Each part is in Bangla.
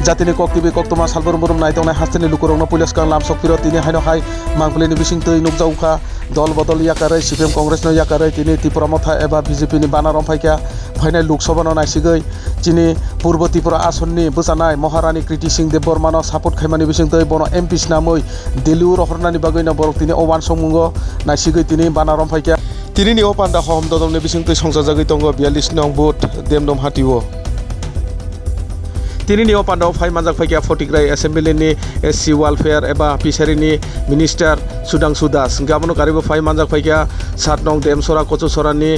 জাতিनि kok tibi kok toma salborum borum nai tongnai hasteni lukurongno pulis kang lam sokpiro tini haino hai mangpilini bisingtui nukjaukha dol bodol yakarai CPM Congress no yakarai tini Tripura Motha eba BJP ni banarom phaikya phainai Lok Sabha no naisigoi tini Purbo Tripura asonni bwchanai Maharani Kriti Singh Debbarma no support khaimani bisingtui bono MP snamoi Delu rohornani bagoi no borok tini owan somungo naisigoi tini banarom phaikya tini ni opanda hom dodomni bisingtui songjajagoi tongo 42 nong booth demdom hatiwo tini ni opanda phai manjak phaikya Fotigrai Assembly ni SC Welfare eba Fishery ni Minister Sudhanshu Das gamono karibo phai manjak phaikya 7 nong Demsora Kochusora ni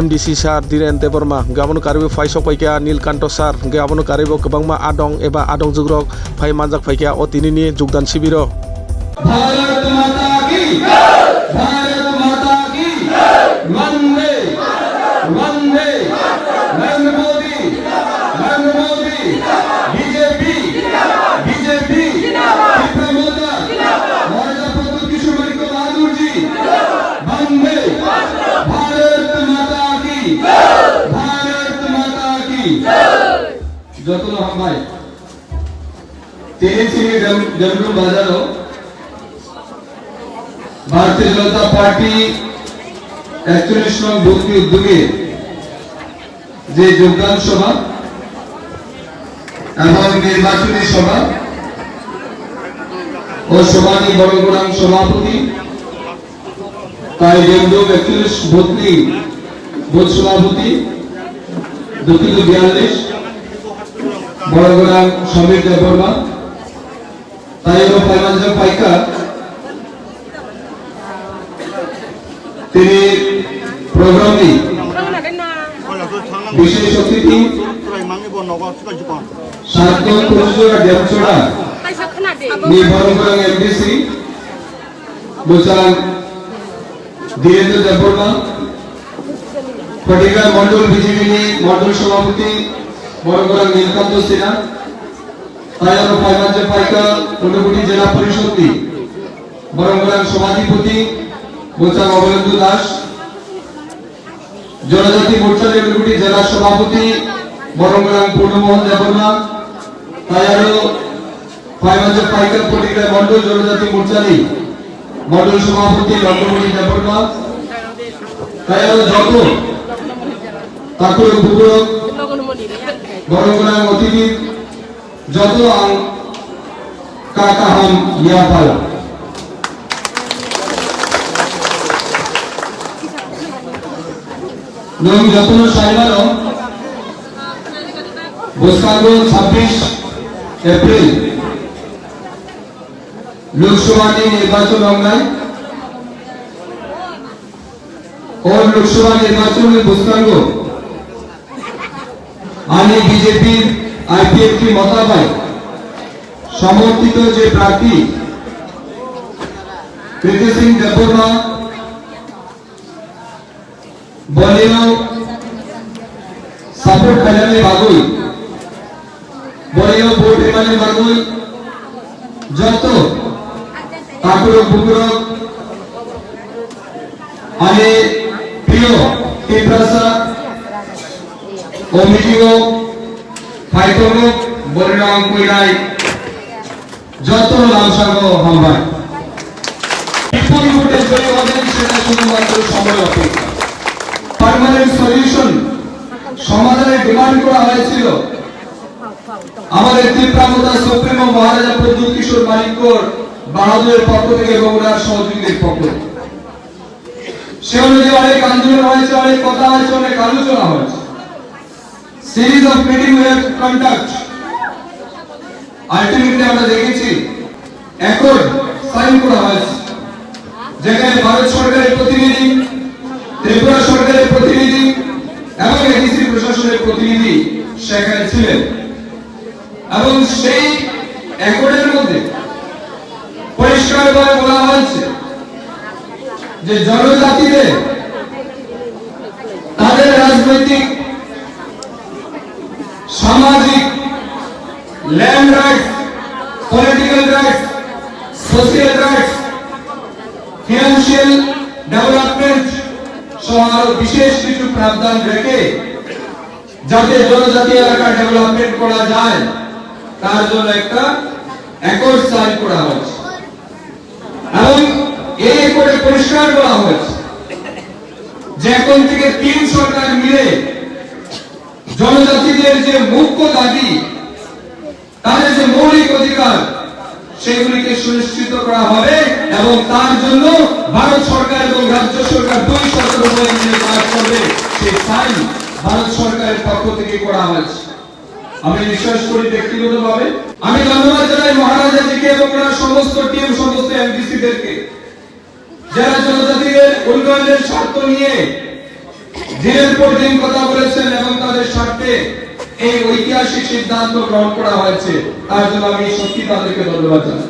MDC Sir Dhiren Debarma gamono karibo phai sok phaikya Nilkanto Sir gamono karibo kwbangma adong eba adong jugrok phai manjak phaikya o tini ni jogdan shibiro Bharat माता की भारत माता की वंदे वंदे नरेंद्र मोदी बीजेपी बीजेपी त्रिपुरा मोदी महाराजा प्रभु किशोर मणिक बहादुर जी वंदे भारत माता की যত ভাই তিনি ছিলেন ডব্লিউ বাজারও भारतीय जनता पार्टी 41 नং বুথি উদ্যোগে যে যোগদান সভা এবং নির্বাচনী সভা ও সভানি বড়গোড়াং সভাপতি তাই ডব্লিউ 41 বুথি বুথ সভাপতি 242 বড়গোড়াং সমীর দেববর্মা তাই ও ফাইনান্স পাইকা তিনি প্রোগ্রামটি বিশেষ অতিথি সাতজন কুরুজোড়া দেবচড়া নিবরগড় এমডিসি বুচাং ধীরেন্দ্র দেববর্মা ফটিকা মন্ডল বিজেপি মন্ডল সভাপতি বড়গড় নীলকান্ত সিনহা তাইয়ার ফাইনান্স পাইকা ঊনকোটি জেলা পরিষদ বড়গড় সভাধিপতি बोचा अवलेंदु दास जनजाति मोर्चा ঊনকোটি জেলা সভাপতি বরংগ্রাম পূর্ণমোহন দেববর্মা তায়ারো ফাইনান্স পাইকা ফটিকা মন্ডল জনজাতি মোর্চানি মন্ডল সভাপতি রঙ্গমণি দেববর্মা তায়ারো যত তাকুর বুবুরক বরংগ্রাম অতিথি যত আং কাকা হাম ইয়াপাল নং যতন সাইবারো বসকাগো 26 এপ্রিল লোকসভা নির্বাচন অঙ্গনায় ও লোকসভা নির্বাচনের বসকাগো আনি বিজেপি আইপিএফ কি মতামত সমর্থিত যে প্রার্থী কৃতি সিং দেববর্মা বলিও সাপোর্ট খাইলে বাগুই বলিও ভোট এমানে বাগুই যত তাকুর বুকুর আনে প্রিয় তীব্রসা ওমিটিও ফাইতনো বলিরাম কইরাই যত লামসাগো হামবাই বিপুল ভোটে জয়ী হবেন সেটা শুধুমাত্র সময় অপেক্ষা পার্মানেন্ট সলিউশন সমাধানের ডিমান্ড করা হয়েছিল আমাদের ত্রিপুরা মোতা সুপ্রিমো মহারাজা প্রদ্যুৎ কিশোর মানিক্যর বাহাদুরের পক্ষ থেকে এবং ওনার সহযোগীদের পক্ষ থেকে সে অনুযায়ী অনেক আন্দোলন হয়েছে অনেক কথা হয়েছে অনেক আলোচনা হয়েছে series of meeting we have conduct ultimately আমরা দেখেছি অ্যাকর্ড সাইন করা হয়েছে যেখানে ভারত সরকারের প্রতিনিধি ত্রিপুরা সরকারের প্রতিনিধি এবং এডিসি প্রশাসনের প্রতিনিধি সেখানে ছিলেন এবং সেই অ্যাকর্ডের মধ্যে পরিষ্কারভাবে বলা হয়েছে যে জনজাতিদের তাদের রাজনৈতিক সামাজিক land rights political rights social rights financial development সহ আরো বিশেষ কিছু প্রাবধান রেখে যাতে জনজাতি এলাকা ডেভেলপমেন্ট করা যায় তার জন্য একটা অ্যাকর্ড সাইন করা হয়েছে এবং এই অ্যাকর্ডে পরিষ্কার করা হয়েছে যে এখন থেকে 3 সরকার মিলে জনজাতিদের যে মুখ্য দাবি, তাদের যে মৌলিক অধিকার, সেগুলিকে সুনিশ্চিত করা হবে এবং তার জন্য ভারত সরকার এবং রাজ্য সরকার দুই সরকার উভয় মিলে কাজ করবে। সেই সাইন ভারত সরকারের পক্ষ থেকে করা হয়েছে। আমি বিশ্বাস করি ব্যক্তিগতভাবে, আমি ধন্যবাদ জানাই মহারাজাজিকে এবং ওনার সমস্ত টিম, সমস্ত এমডিসিদেরকে, যারা জনজাতিদের উন্নয়নের স্বার্থ নিয়ে দিনের পর দিন কথা বলেছেন এবং তাদের স্বার্থে এই ঐতিহাসিক সিদ্ধান্ত গ্রহণ করা হয়েছে। তার জন্য আমি সত্যি তাদেরকে ধন্যবাদ জানাই।